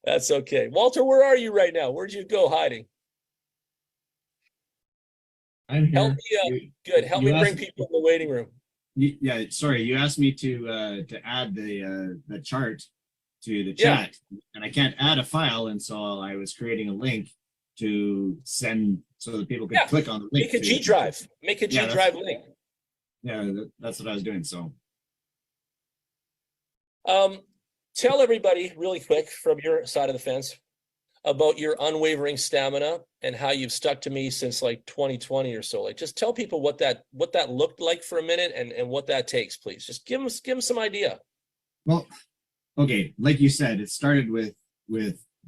That's okay. Walter, where are you right now? Where'd you go hiding? I'm Help here. me. Good. Help me bring people in the waiting room. Yeah, sorry, you asked me to add the chart to the Yeah. chat, and I can't add a file, and so I was creating a link to send so that people could Yeah. click on the link. Make a G drive. Make a G Yeah, drive link. Yeah, that's what I was doing. So Tell everybody really quick from your side of the fence about your unwavering stamina and how you've stuck to me since like 2020 or so. Like, just tell people what that looked like for a minute and what that takes, please. Just give them some idea. well, okay, like you said, it started with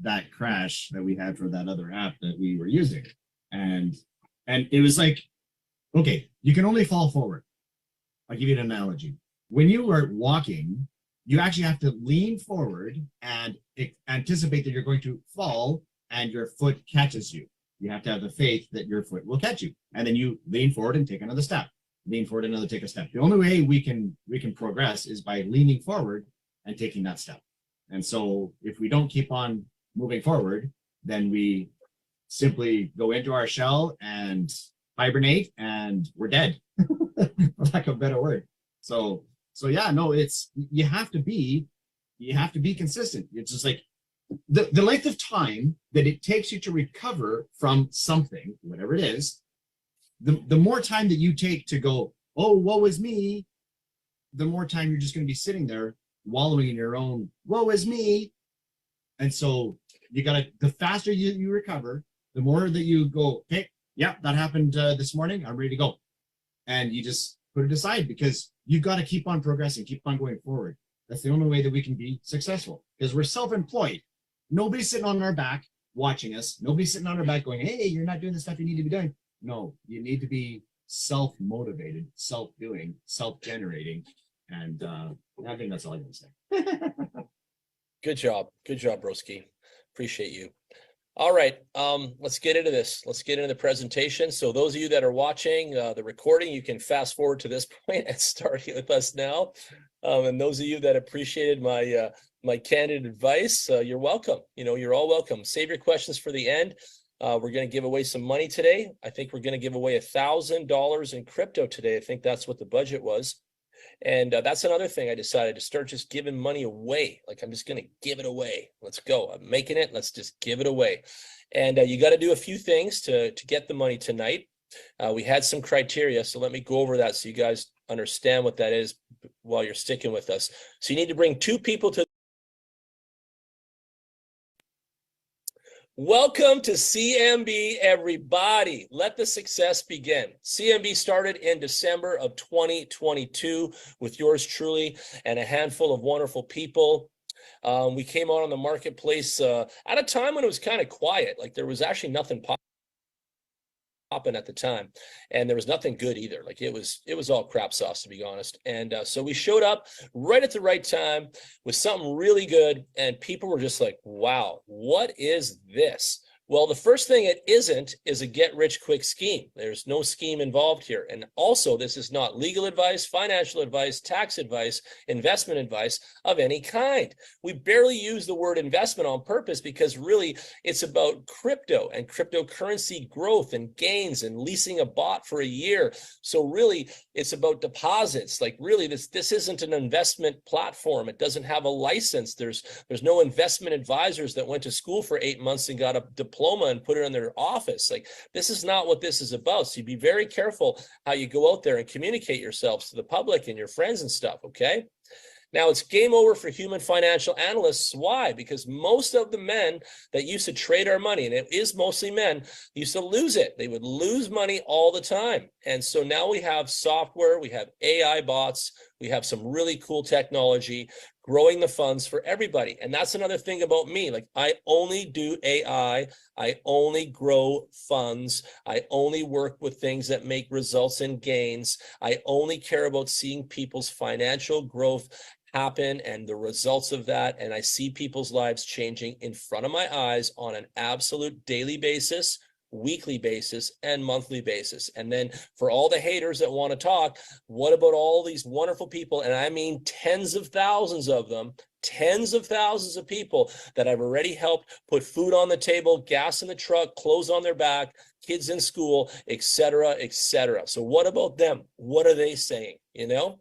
that crash that we had for that other app that we were using, and it was like, okay, you can only fall forward. I'll give you an analogy. When you are walking, you actually have to lean forward and anticipate that you're going to fall and your foot catches you. You have to have the faith that your foot will catch you. And then you lean forward and take another step. Lean forward, another, take a step. The only way we can progress is by leaning forward and taking that step. And so if we don't keep on moving forward, then we simply go into our shell and hibernate and we're dead, for lack of a better word. So yeah, no, it's you have to be consistent. It's just like the length of time that it takes you to recover from something, whatever it is, the more time that you take to go, oh, woe is me, the more time you're just going to be sitting there wallowing in your own woe is me. And so you gotta, the faster you recover, the more that you go, okay, yeah, that happened this morning, I'm ready to go. And you just put it aside because you've got to keep on progressing, keep on going forward. That's the only way that we can be successful because we're self-employed. Nobody's sitting on our back watching us. Nobody's sitting on our back going, hey, you're not doing the stuff you need to be doing. No, you need to be self-motivated, self-doing, self-generating. And I think that's all I'm going to say. Good job, broski. Appreciate you. All right, let's get into this. Let's get into the presentation. So those of you that are watching the recording, you can fast forward to this point and start with us now. And those of you that appreciated my my candid advice, you're welcome. You know, you're all welcome. Save your questions for the end. We're going to give away some money today. I think we're going to give away $1,000 in crypto today. I think that's what the budget was. And that's another thing I decided to start just giving money away. Like, I'm just going to give it away. Let's go. I'm making it. Let's just give it away. And you got to do a few things to get the money tonight. We had some criteria, so let me go over that so you guys understand what that is while you're sticking with us. So you need to bring 2 people to. Welcome to CMB, everybody. Let the success begin. CMB started in December of 2022 with yours truly and a handful of wonderful people. We came out on the marketplace at a time when it was kind of quiet. Like, there was actually nothing popping at the time, and there was nothing good either. Like, it was all crap sauce, to be honest. And so we showed up right at the right time with something really good, and people were just like, wow, what is this? Well, the first thing it isn't is a get-rich-quick scheme. There's no scheme involved here. And also, this is not legal advice, financial advice, tax advice, investment advice of any kind. We barely use the word investment on purpose because really it's about crypto and cryptocurrency growth and gains and leasing a bot for a year. So really, it's about deposits. Like, really, this isn't an investment platform. It doesn't have a license. There's no investment advisors that went to school for 8 months and got a diploma and put it in their office. Like, this is not what this is about. So you be very careful how you go out there and communicate yourselves to the public and your friends and stuff, okay? Now, it's game over for human financial analysts. Why? Because most of the men that used to trade our money, and it is mostly men, used to lose it. They would lose money all the time. And so now we have software, we have AI bots, we have some really cool technology growing the funds for everybody. And that's another thing about me. Like, I only do AI. I only grow funds. I only work with things that make results and gains. I only care about seeing people's financial growth happen and the results of that. And I see people's lives changing in front of my eyes on an absolute daily basis, weekly basis, and monthly basis. And then for all the haters that want to talk, what about all these wonderful people? And I mean tens of thousands of them, tens of thousands of people that I've already helped put food on the table, gas in the truck, clothes on their back, kids in school, etc., etc. So what about them? What are they saying? You know,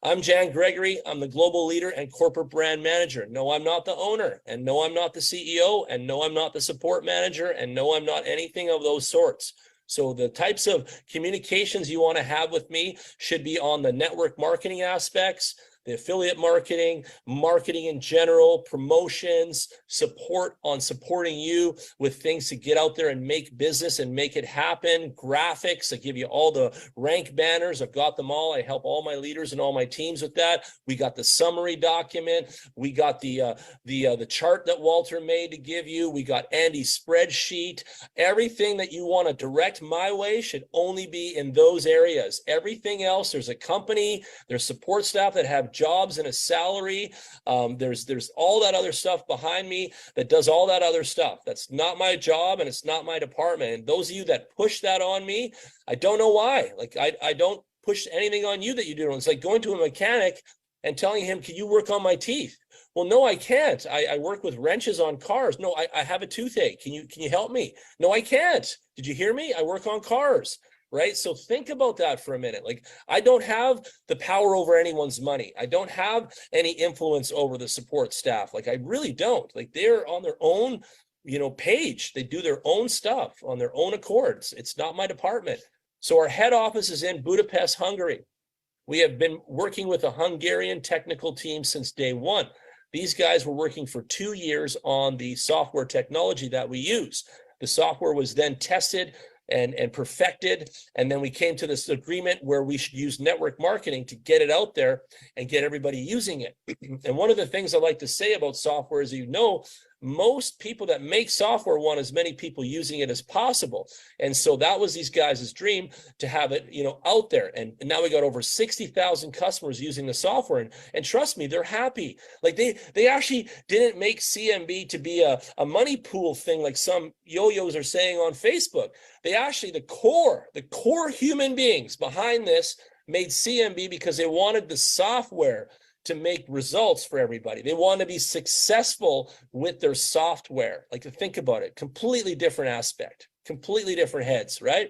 I'm Jan Gregory. I'm the global leader and corporate brand manager. No, I'm not the owner, and no, I'm not the CEO, and no, I'm not the support manager, and no, I'm not anything of those sorts. So the types of communications you want to have with me should be on the network marketing aspects, the affiliate marketing, marketing in general, promotions, support on supporting you with things to get out there and make business and make it happen, graphics. I give you all the rank banners. I've got them all. I help all my leaders and all my teams with that. We got the summary document. We got the chart that Walter made to give you. We got Andy's spreadsheet. Everything that you want to direct my way should only be in those areas. Everything else, there's a company, there's support staff that have jobs and a salary. There's all that other stuff behind me that does all that other stuff. That's not my job and it's not my department. And those of you that push that on me, I don't know why. Like I don't push anything on you that you do. It's like going to a mechanic and telling him, can you work on my teeth? Well, no, I can't. I work with wrenches on cars. No, I have a toothache. Can you help me? No, I can't. Did you hear me? I work on cars. Right? So think about that for a minute. Like, I don't have the power over anyone's money. I don't have any influence over the support staff. Like, I really don't. Like, they're on their own, page. They do their own stuff on their own accords. It's not my department. So our head office is in Budapest, Hungary. We have been working with a Hungarian technical team since day one. These guys were working for 2 years on the software technology that we use. The software was then tested and perfected. And then we came to this agreement where we should use network marketing to get it out there and get everybody using it. And one of the things I like to say about software is, most people that make software want as many people using it as possible. And so that was these guys' dream to have it, out there. And now we got over 60,000 customers using the software. And trust me, they're happy. Like they actually didn't make CMB to be a money pool thing like some yo-yos are saying on Facebook. They actually, the core human beings behind this made CMB because they wanted the software to make results for everybody. They want to be successful with their software. Like, to think about it, completely different aspect, completely different heads, right?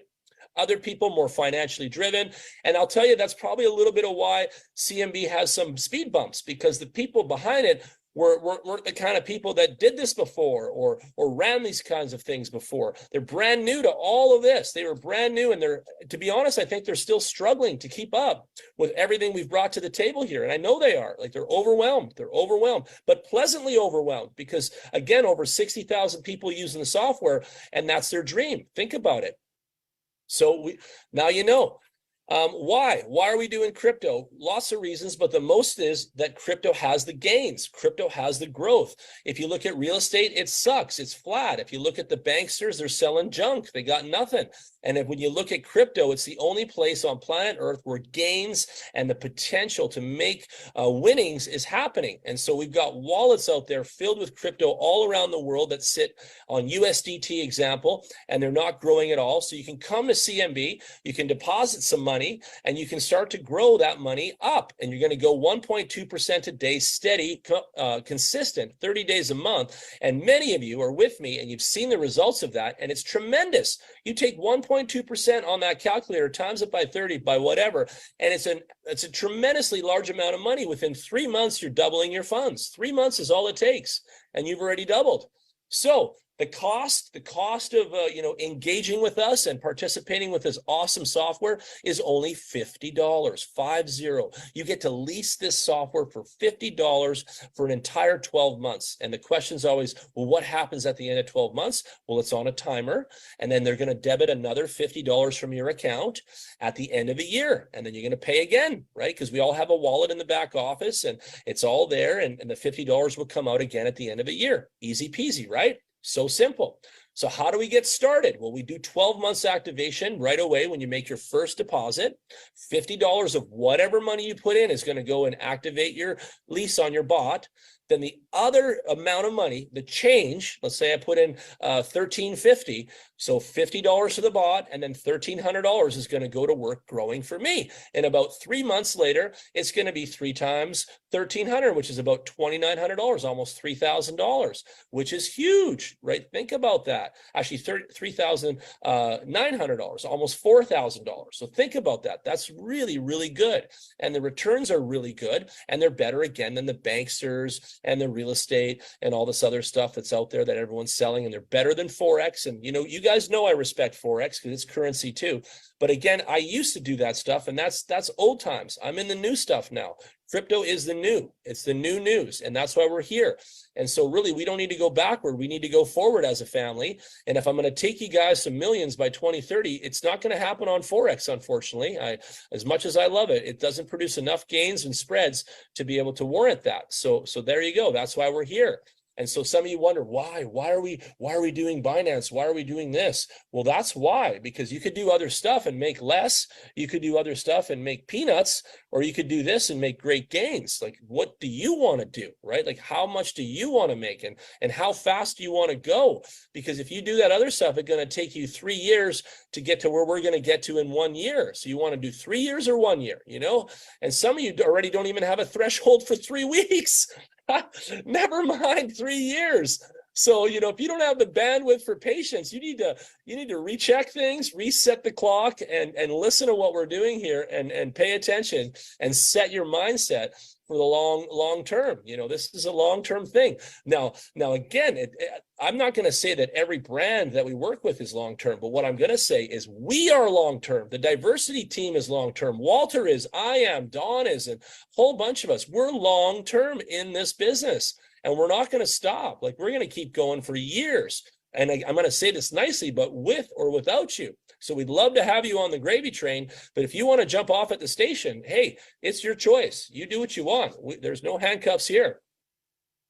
Other people more financially driven. And I'll tell you, that's probably a little bit of why CMB has some speed bumps, because the people behind it weren't the kind of people that did this before or ran these kinds of things before. They're brand new to all of this. They were brand new, and to be honest, I think they're still struggling to keep up with everything we've brought to the table here. And I know they are. Like, they're overwhelmed, but pleasantly overwhelmed, because again, over 60,000 people using the software, and that's their dream. Think about it. So now why are we doing crypto? Lots of reasons, but the most is that crypto has the gains. Crypto has the growth. If you look at real estate, it sucks. It's flat. If you look at the banksters, they're selling junk. They got nothing. And when you look at crypto, it's the only place on planet Earth where gains and the potential to make winnings is happening. And so we've got wallets out there filled with crypto all around the world that sit on USDT example, and they're not growing at all. So you can come to CMB, you can deposit some money, and you can start to grow that money up. And you're going to go 1.2% a day, steady, consistent, 30 days a month. And many of you are with me, and you've seen the results of that, and it's tremendous. You take 1.2% on that calculator, times it by 30, by whatever, and it's a tremendously large amount of money. Within 3 months, you're doubling your funds. 3 months is all it takes, and you've already doubled. So the cost of engaging with us and participating with this awesome software is only $50. 50. You get to lease this software for $50 for an entire 12 months. And the question is always, well, what happens at the end of 12 months? Well, it's on a timer, and then they're going to debit another $50 from your account at the end of a year, and then you're going to pay again, right? Because we all have a wallet in the back office, and it's all there, and the $50 will come out again at the end of a year. Easy peasy, right? So simple. So how do we get started? Well, we do 12 months activation right away when you make your first deposit. $50 of whatever money you put in is going to go and activate your lease on your bot. Then the other amount of money, the change, let's say I put in $1,350, so $50 to the bot, and then $1,300 is going to go to work growing for me. And about 3 months later, it's going to be 3 times $1,300, which is about $2,900, almost $3,000, which is huge, right? Think about that. Actually, $3,900, almost $4,000. So think about that. That's really, really good. And the returns are really good, and they're better again than the banksters and the real estate and all this other stuff that's out there that everyone's selling, and they're better than Forex. And you guys know I respect Forex because it's currency too. But again, I used to do that stuff, and that's old times. I'm in the new stuff now. Crypto is the new. It's the new news, and that's why we're here. And so really, we don't need to go backward. We need to go forward as a family. And if I'm going to take you guys to millions by 2030, it's not going to happen on Forex, unfortunately. As much as I love it, it doesn't produce enough gains and spreads to be able to warrant that. So there you go. That's why we're here. And so some of you wonder, why are we doing Binance? Why are we doing this? Well, that's why, because you could do other stuff and make less. You could do other stuff and make peanuts, or you could do this and make great gains. Like, what do you want to do, right? Like, how much do you want to make, and how fast do you want to go? Because if you do that other stuff, it's going to take you 3 years to get to where we're going to get to in 1 year. So you want to do 3 years or 1 year, and some of you already don't even have a threshold for 3 weeks. Never mind 3 years. So, if you don't have the bandwidth for patience, you need to recheck things, reset the clock, and listen to what we're doing here, and pay attention and set your mindset for the long term. This is a long-term thing. Now again, I'm not going to say that every brand that we work with is long-term, but what I'm going to say is we are long-term. The diversity team is long-term. Walter is, I am, Don is, and a whole bunch of us. We're long-term in this business, and we're not going to stop. Like, we're going to keep going for years. And I'm going to say this nicely, but with or without you. So we'd love to have you on the gravy train. But if you want to jump off at the station, hey, it's your choice. You do what you want. There's no handcuffs here.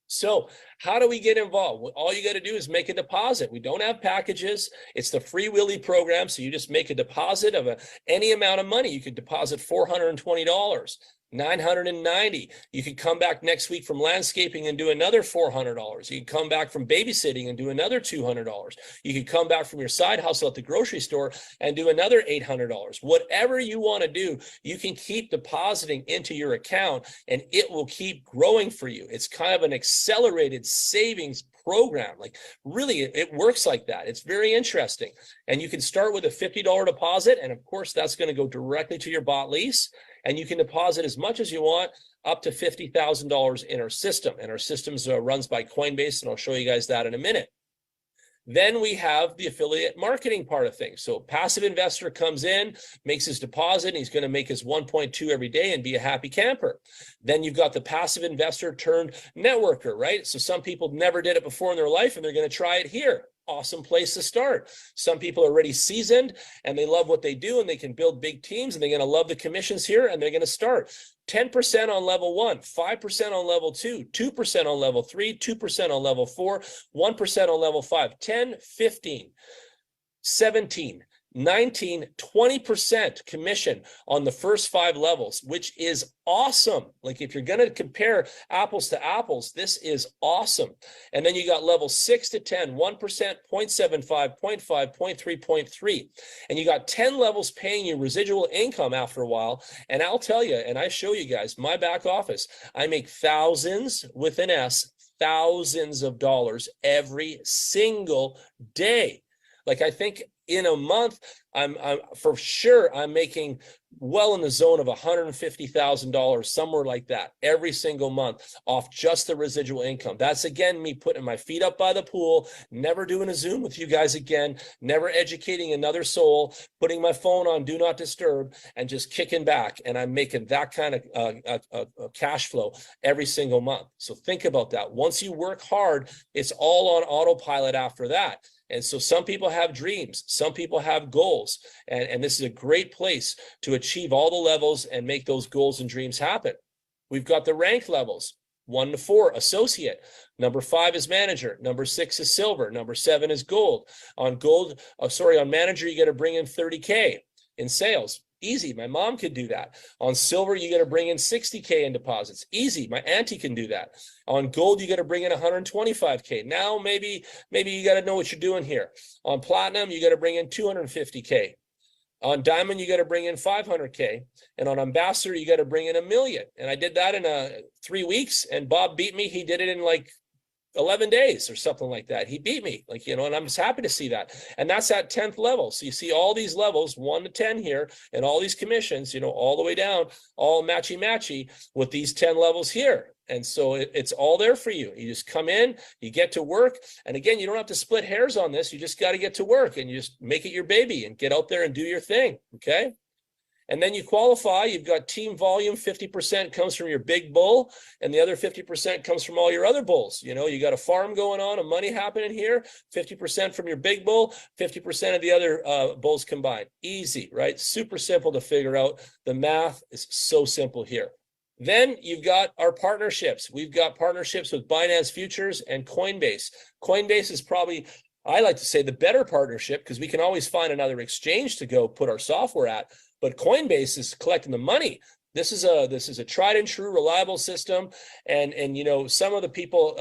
So how do we get involved? Well, all you got to do is make a deposit. We don't have packages. It's the Free Willy program. So you just make a deposit of any amount of money. You could deposit $420. $990. You could come back next week from landscaping and do another $400. You could come back from babysitting and do another $200. You could come back from your side hustle at the grocery store and do another $800. Whatever you want to do, you can keep depositing into your account, and it will keep growing for you. It's kind of an accelerated savings program. Like, really, it works like that. It's very interesting. And you can start with a $50 deposit, and of course, that's going to go directly to your bot lease. And you can deposit as much as you want, up to $50,000 in our system. And our systems runs by Coinbase, and I'll show you guys that in a minute. Then we have the affiliate marketing part of things. So passive investor comes in, makes his deposit, and he's going to make his 1.2 every day and be a happy camper. Then you've got the passive investor turned networker, right? So some people never did it before in their life, and they're going to try it here. Awesome place to start. Some people are already seasoned and they love what they do, and they can build big teams, and they're going to love the commissions here, and they're going to start 10% on level 1, 5% on level 2, 2% on level 3, 2% on level 4, 1% on level 5, 10, 15, 17, 19, 20% commission on the first 5 levels, which is awesome. Like, if you're going to compare apples to apples, this is awesome. And then you got level 6 to 10, 1%, 0.75, 0.5, 0.3, 0.3. And you got 10 levels paying you residual income after a while. And I'll tell you, and I show you guys my back office, I make thousands with an S, thousands of dollars every single day. Like, I think in a month, I'm for sure I'm making well in the zone of $150,000, somewhere like that, every single month off just the residual income. That's, again, me putting my feet up by the pool, never doing a Zoom with you guys again, never educating another soul, putting my phone on do not disturb, and just kicking back. And I'm making that kind of cash flow every single month. So think about that. Once you work hard, it's all on autopilot after that. And so some people have dreams, some people have goals, and this is a great place to achieve all the levels and make those goals and dreams happen. We've got the rank levels. 1 to 4, associate. Number 5 is manager. Number 6 is silver. Number 7 is gold. On gold, on manager, you got to bring in 30K in sales. Easy. My mom could do that. On silver, you got to bring in 60K in deposits. Easy. My auntie can do that. On gold, you got to bring in 125K. Now, maybe you got to know what you're doing here. On platinum, you got to bring in 250K. On diamond, you got to bring in 500K. And on ambassador, you got to bring in $1 million. And I did that in 3 weeks, and Bob beat me. He did it in like 11 days or something like that. He beat me, and I'm just happy to see that. And that's at 10th level. So you see all these levels, 1 to 10 here, and all these commissions, all the way down, all matchy with these 10 levels here. And so it's all there for you. You just come in, you get to work. And again, you don't have to split hairs on this. You just got to get to work, and you just make it your baby and get out there and do your thing. Okay. And then you qualify. You've got team volume. 50% comes from your big bull, and the other 50% comes from all your other bulls. You got a farm going on, and money happening here. 50% from your big bull, 50% of the other bulls combined. Easy, right? Super simple to figure out. The math is so simple here. Then you've got our partnerships. We've got partnerships with Binance Futures and Coinbase. Coinbase is probably, I like to say, the better partnership, because we can always find another exchange to go put our software at. But Coinbase is collecting the money. This is a tried and true, reliable system. And some of the people,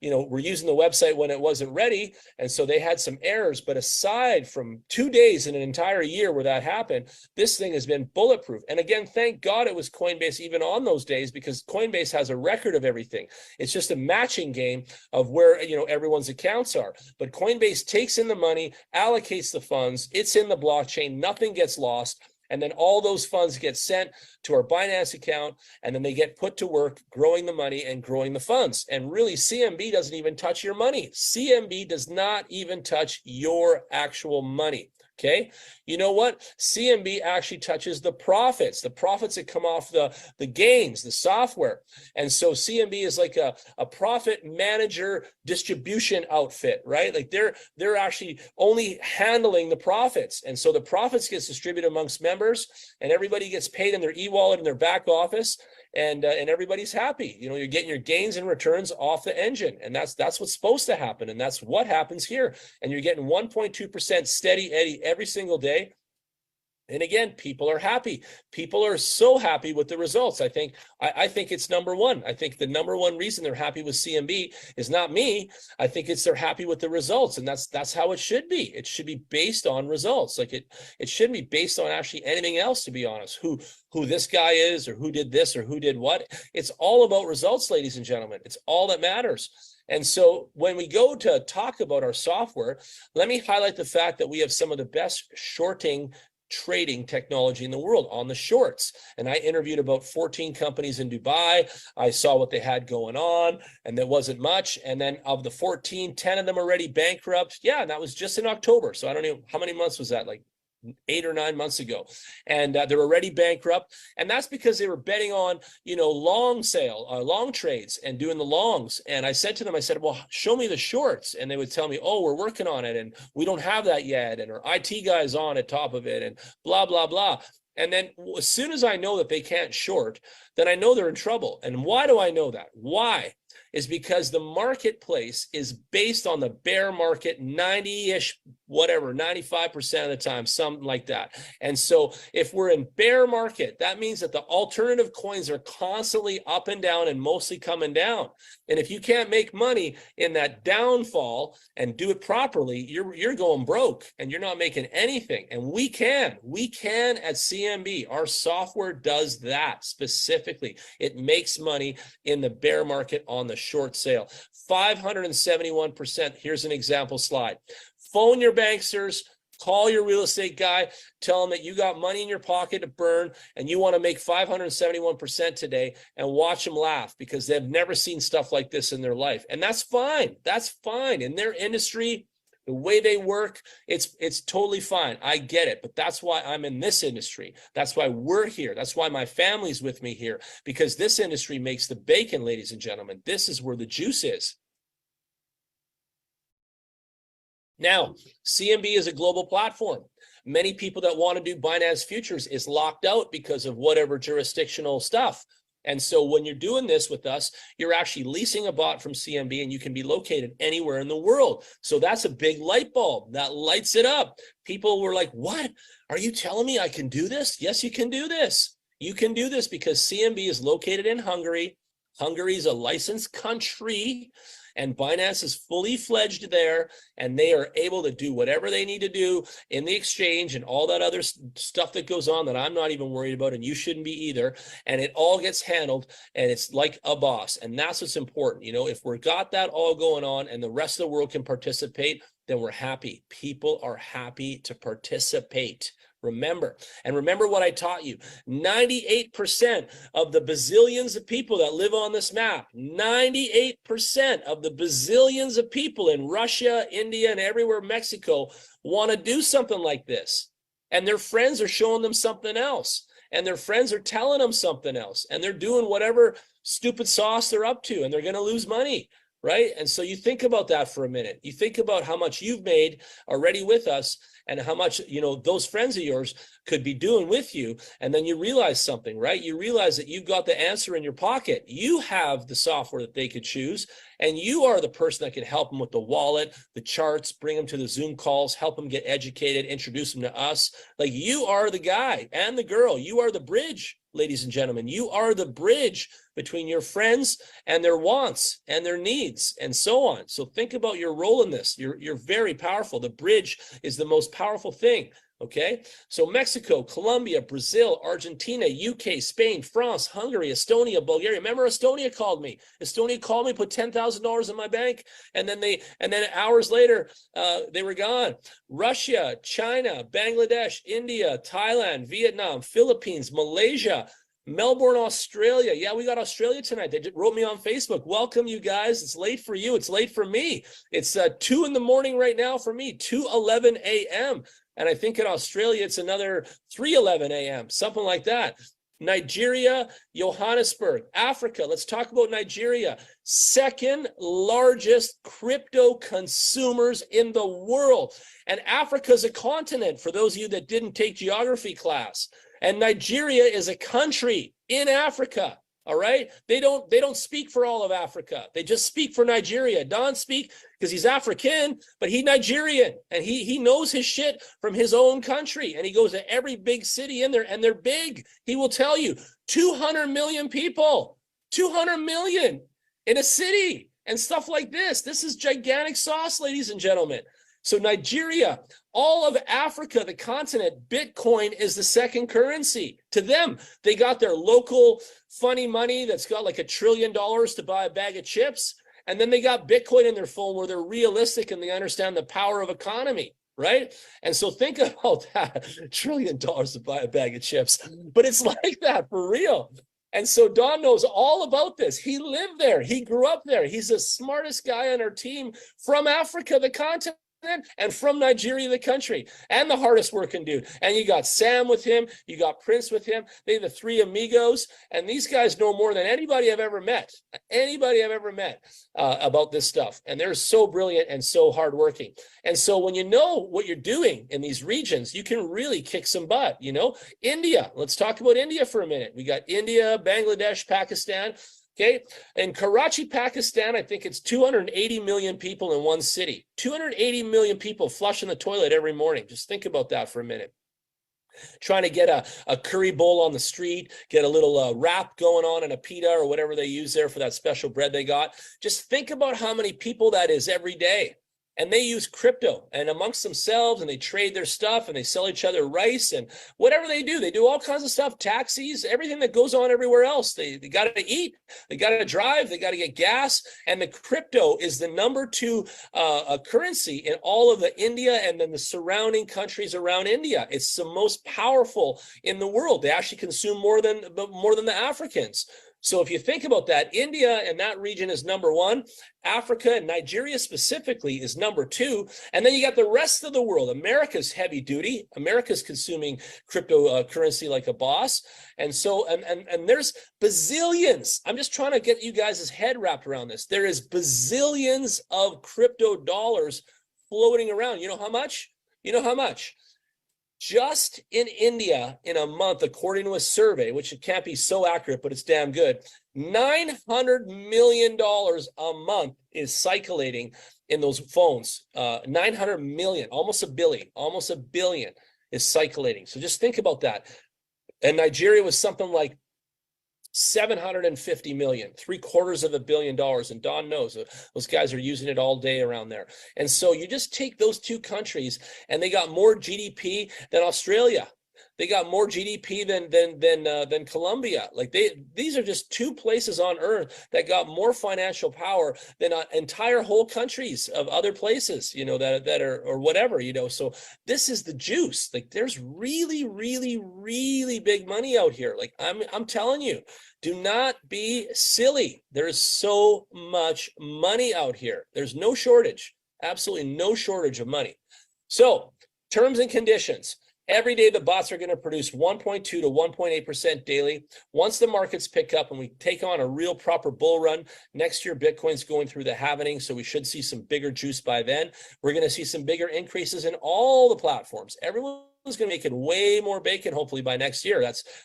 were using the website when it wasn't ready. And so they had some errors. But aside from 2 days in an entire year where that happened, this thing has been bulletproof. And again, thank God it was Coinbase even on those days, because Coinbase has a record of everything. It's just a matching game of where, everyone's accounts are. But Coinbase takes in the money, allocates the funds. It's in the blockchain. Nothing gets lost. And then all those funds get sent to our Binance account, and then they get put to work growing the money and growing the funds. And really, CMB doesn't even touch your money. CMB does not even touch your actual money. Okay. You know what? CMB actually touches the profits that come off the gains, the software. And so CMB is like a profit manager distribution outfit, right? Like they're actually only handling the profits. And so the profits gets distributed amongst members, and everybody gets paid in their e-wallet in their back office. And everybody's happy. You're getting your gains and returns off the engine, and that's what's supposed to happen, and that's what happens here. And you're getting 1.2% steady Eddie every single day. And again, people are happy. People are so happy with the results. I think it's number one. I think the number one reason they're happy with CMB is not me. I think it's they're happy with the results, and that's how it should be. It should be based on results. Like it shouldn't be based on actually anything else, to be honest. Who this guy is, or who did this, or who did what. It's all about results, ladies and gentlemen. It's all that matters. And so when we go to talk about our software, let me highlight the fact that we have some of the best shorting trading technology in the world on the shorts. And I interviewed about 14 companies in Dubai. I saw what they had going on, and there wasn't much. And then of the 14, 10 of them already bankrupt. Yeah, and that was just in October. So I don't know, how many months was that? Like 8 or 9 months ago. And they're already bankrupt. And that's because they were betting on, long trades and doing the longs. And I said to them, well, show me the shorts. And they would tell me, oh, we're working on it, and we don't have that yet. And our IT guy's on at top of it, and blah, blah, blah. And then as soon as I know that they can't short, then I know they're in trouble. And why do I know that? Why? Is because the marketplace is based on the bear market 90-ish, whatever, 95% of the time, something like that. And so if we're in bear market, that means that the alternative coins are constantly up and down and mostly coming down. And if you can't make money in that downfall and do it properly, you're going broke and you're not making anything. And we can at CMB. Our software does that specifically. It makes money in the bear market on the short sale. 571%. Here's an example slide. Phone your banksters, call your real estate guy, tell them that you got money in your pocket to burn and you want to make 571% today, and watch them laugh, because they've never seen stuff like this in their life. And that's fine. That's fine. In their industry, the way they work, it's totally fine. I get it. But that's why I'm in this industry. That's why we're here. That's why my family's with me here, because this industry makes the bacon, ladies and gentlemen. This is where the juice is. Now, CMB is a global platform. Many people that want to do Binance Futures is locked out because of whatever jurisdictional stuff. And so when you're doing this with us, you're actually leasing a bot from CMB, and you can be located anywhere in the world. So that's a big light bulb that lights it up. People were like, what? Are you telling me I can do this? Yes, you can do this. You can do this because CMB is located in Hungary. Hungary is a licensed country, and Binance is fully fledged there, and they are able to do whatever they need to do in the exchange and all that other stuff that goes on that I'm not even worried about, and you shouldn't be either. And it all gets handled, and it's like a boss. And that's what's important. You know, if we've got that all going on and the rest of the world can participate, then we're happy. People are happy to participate. Remember what I taught you. 98% of the bazillions of people that live on this map, 98% of the bazillions of people in Russia, India, and everywhere, Mexico, want to do something like this. And their friends are showing them something else. And their friends are telling them something else. And they're doing whatever stupid sauce they're up to, and they're going to lose money. Right? And so you think about that for a minute. You think about how much you've made already with us, and how much, you know, those friends of yours could be doing with you. And then you realize something, right? You realize that you've got the answer in your pocket. You have the software that they could choose, and you are the person that can help them with the wallet, the charts, bring them to the Zoom calls, help them get educated, introduce them to us. Like, you are the guy and the girl. You are the bridge, ladies and gentlemen. You are the bridge between your friends and their wants and their needs and so on. So think about your role in this. You're very powerful. The bridge is the most powerful thing. Okay, so Mexico, Colombia, Brazil, Argentina, UK, Spain, France, Hungary, Estonia, Bulgaria. Remember, Estonia called me. Estonia called me, put $10,000 in my bank, and then hours later, they were gone. Russia, China, Bangladesh, India, Thailand, Vietnam, Philippines, Malaysia, Melbourne, Australia. Yeah, we got Australia tonight. They just wrote me on Facebook. Welcome, you guys. It's late for you. It's late for me. It's 2 in the morning right now for me, 2:11 a.m. And I think in Australia, it's another 3:11 a.m., something like that. Nigeria, Johannesburg, Africa. Let's talk about Nigeria. Second largest crypto consumers in the world. And Africa is a continent, for those of you that didn't take geography class. And Nigeria is a country in Africa. All right. They don't speak for all of Africa. They just speak for Nigeria. Don speak because he's African, but he's Nigerian, and he knows his shit from his own country. And he goes to every big city in there, and they're big. He will tell you 200 million people, 200 million in a city and stuff like this. This is gigantic sauce, ladies and gentlemen. So Nigeria, all of Africa, the continent, Bitcoin is the second currency. To them, they got their local funny money that's got like $1 trillion to buy a bag of chips. And then they got Bitcoin in their phone where they're realistic and they understand the power of economy, right? And so think about that, $1 trillion to buy a bag of chips. But it's like that for real. And so Don knows all about this. He lived there. He grew up there. He's the smartest guy on our team from Africa, the continent, and from Nigeria, the country, and the hardest working dude. And you got Sam with him, you got Prince with him. They're the three amigos, and these guys know more than anybody I've ever met. About this stuff. And they're so brilliant and so hardworking. And so when you know what you're doing in these regions, you can really kick some butt. You know, India. Let's talk about India for a minute. We got India, Bangladesh, Pakistan. Okay, in Karachi, Pakistan, I think it's 280 million people in one city. 280 million people flushing the toilet every morning. Just think about that for a minute. Trying to get a curry bowl on the street, get a little wrap going on and a pita or whatever they use there for that special bread they got. Just think about how many people that is every day. And they use crypto and amongst themselves, and they trade their stuff, and they sell each other rice and whatever they do all kinds of stuff, taxis, everything that goes on everywhere else. They got to eat, they got to drive, they got to get gas. And the crypto is the number 2 currency in all of the India and then the surrounding countries around India. It's the most powerful in the world. They actually consume more than the Africans. So if you think about that, India and that region is number 1. Africa and Nigeria specifically is number 2. And then you got the rest of the world. America's heavy duty. America's consuming cryptocurrency like a boss. And so, and there's bazillions. I'm just trying to get you guys' head wrapped around this. There is bazillions of crypto dollars floating around. You know how much? Just in India in a month, according to a survey, which it can't be so accurate, but it's damn good, $900 million a month is circulating in those phones. 900 million, almost a billion is circulating. So just think about that. And Nigeria was something like 750 million, $750 million. And Don knows those guys are using it all day around there. And so you just take those two countries and they got more GDP than Australia. They got more GDP than Colombia. Like these are just two places on earth that got more financial power than entire whole countries of other places, you know, that are, or whatever, you know. So this is the juice. Like there's really, really, really big money out here. Like I'm telling you, do not be silly. There is so much money out here. There's no shortage, absolutely no shortage of money. So terms and conditions. Every day, the bots are going to produce 1.2 to 1.8% daily. Once the markets pick up and we take on a real proper bull run, next year, Bitcoin's going through the halvening, so we should see some bigger juice by then. We're going to see some bigger increases in all the platforms. Everyone's going to make it way more bacon, hopefully, by next year.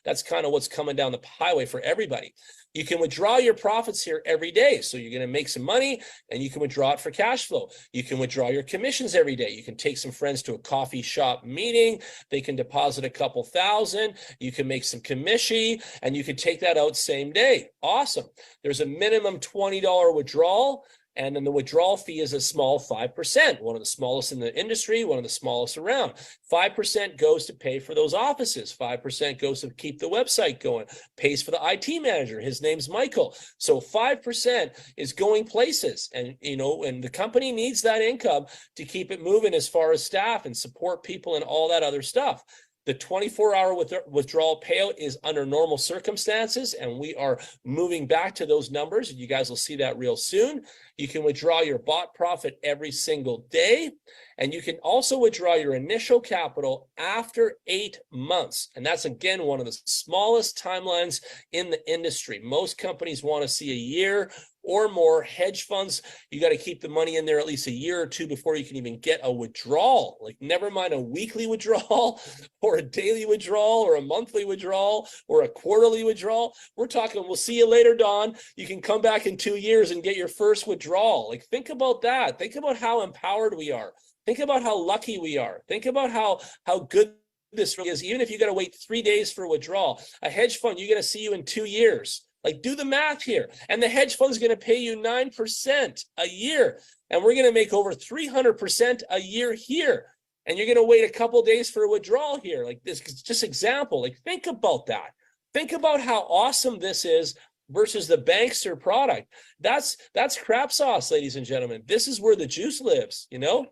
That's kind of what's coming down the highway for everybody. You can withdraw your profits here every day. So you're going to make some money and you can withdraw it for cash flow. You can withdraw your commissions every day. You can take some friends to a coffee shop meeting. They can deposit a couple thousand. You can make some commission and you can take that out same day. Awesome. There's a minimum $20 withdrawal. And then the withdrawal fee is a small 5%, one of the smallest in the industry, one of the smallest around. 5% goes to pay for those offices. 5% goes to keep the website going, pays for the IT manager. His name's Michael. So 5% is going places. And, you know, and the company needs that income to keep it moving as far as staff and support people and all that other stuff. The 24-hour withdrawal payout is under normal circumstances, and we are moving back to those numbers. You guys will see that real soon. You can withdraw your bot profit every single day, and you can also withdraw your initial capital after 8 months. And that's, again, one of the smallest timelines in the industry. Most companies want to see a year or more. Hedge funds, you got to keep the money in there at least a year or two before you can even get a withdrawal. Like, never mind a weekly withdrawal or a daily withdrawal or a monthly withdrawal or a quarterly withdrawal. We're talking, we'll see you later, Don. You can come back in 2 years and get your first withdrawal. Like, think about that. Think about how empowered we are. Think about how lucky we are. Think about how good this really is. Even if you got to wait 3 days for withdrawal, a hedge fund, you got to see you in 2 years. Like, do the math here. And the hedge fund's going to pay you 9% a year. And we're going to make over 300% a year here. And you're going to wait a couple days for a withdrawal here. Like, this is just example. Like, think about that. Think about how awesome this is versus the bankster product. That's crap sauce, ladies and gentlemen. This is where the juice lives, you know?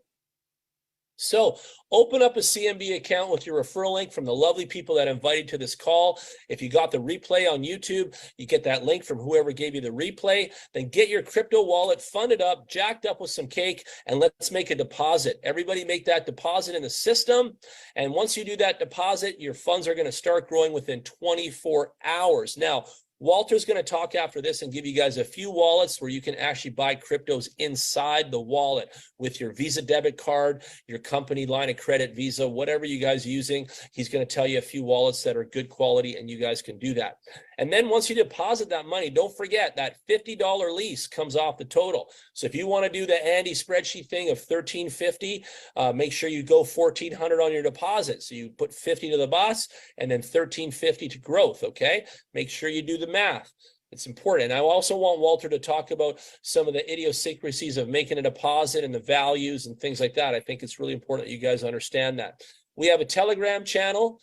So open up a CMB account with your referral link from the lovely people that invited to this call. If you got the replay on YouTube, you get that link from whoever gave you the replay. Then get your crypto wallet funded up, jacked up with some cake, and let's make a deposit. Everybody make that deposit in the system. And once you do that deposit, your funds are going to start growing within 24 hours. Now, Walter's going to talk after this and give you guys a few wallets where you can actually buy cryptos inside the wallet with your Visa debit card, your company line of credit, Visa, whatever you guys are using. He's going to tell you a few wallets that are good quality, and you guys can do that. And then once you deposit that money, don't forget that $50 lease comes off the total. So if you want to do the Andy spreadsheet thing of $1,350, make sure you go $1,400 on your deposit. So you put 50 to the boss and then $1,350 to growth, okay? Make sure you do the math. It's important. And I also want Walter to talk about some of the idiosyncrasies of making a deposit and the values and things like that. I think it's really important that you guys understand that. We have a Telegram channel.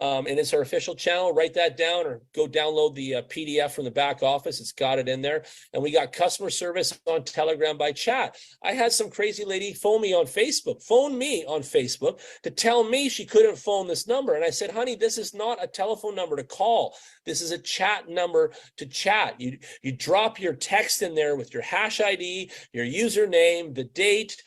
And it's our official channel. Write that down or go download the PDF from the back office. It's got it in there. And we got customer service on Telegram by chat. I had some crazy lady phone me on Facebook to tell me she couldn't phone this number. And I said, honey, this is not a telephone number to call. This is a chat number to chat. You drop your text in there with your hash ID, your username, the date,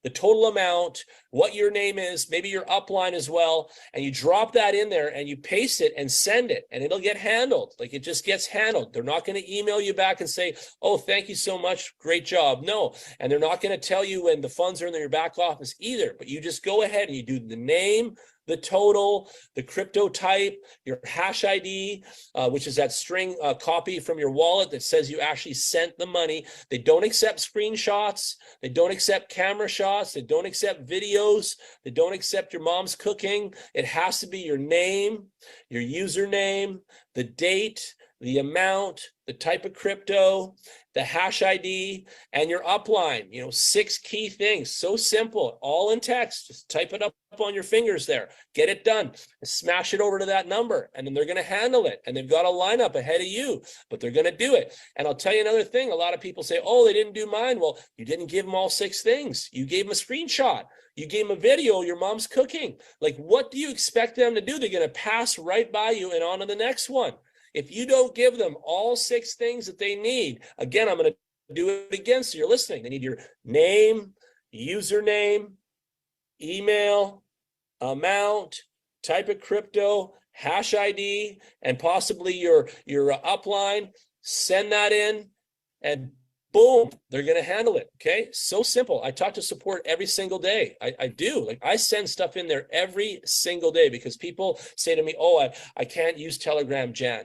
the total amount, what your name is, maybe your upline as well, and you drop that in there and you paste it and send it, and it'll get handled. Like, it just gets handled. They're not going to email you back and say, oh, thank you so much, great job. No, and they're not going to tell you when the funds are in your back office either, but you just go ahead and you do the name, the total, the crypto type, your hash ID, which is that string copy from your wallet that says you actually sent the money. They don't accept screenshots. They don't accept camera shots. They don't accept videos. They don't accept your mom's cooking. It has to be your name, your username, the date, the amount, the type of crypto, the hash ID, and your upline. 6 key things. So simple, all in text. Just type it up on your fingers there. Get it done. Smash it over to that number, and then they're going to handle it. And they've got a lineup ahead of you, but they're going to do it. And I'll tell you another thing. A lot of people say, oh, they didn't do mine. Well, you didn't give them all 6 things. You gave them a screenshot. You gave them a video, your mom's cooking. Like, what do you expect them to do? They're going to pass right by you and on to the next one. If you don't give them all 6 things that they need, again, I'm going to do it again so you're listening. They need your name, username, email, amount, type of crypto, hash ID, and possibly your upline. Send that in, and boom, they're going to handle it. Okay. So simple. I talk to support every single day. I do. Like, I send stuff in there every single day because people say to me, oh, I can't use Telegram, Jan.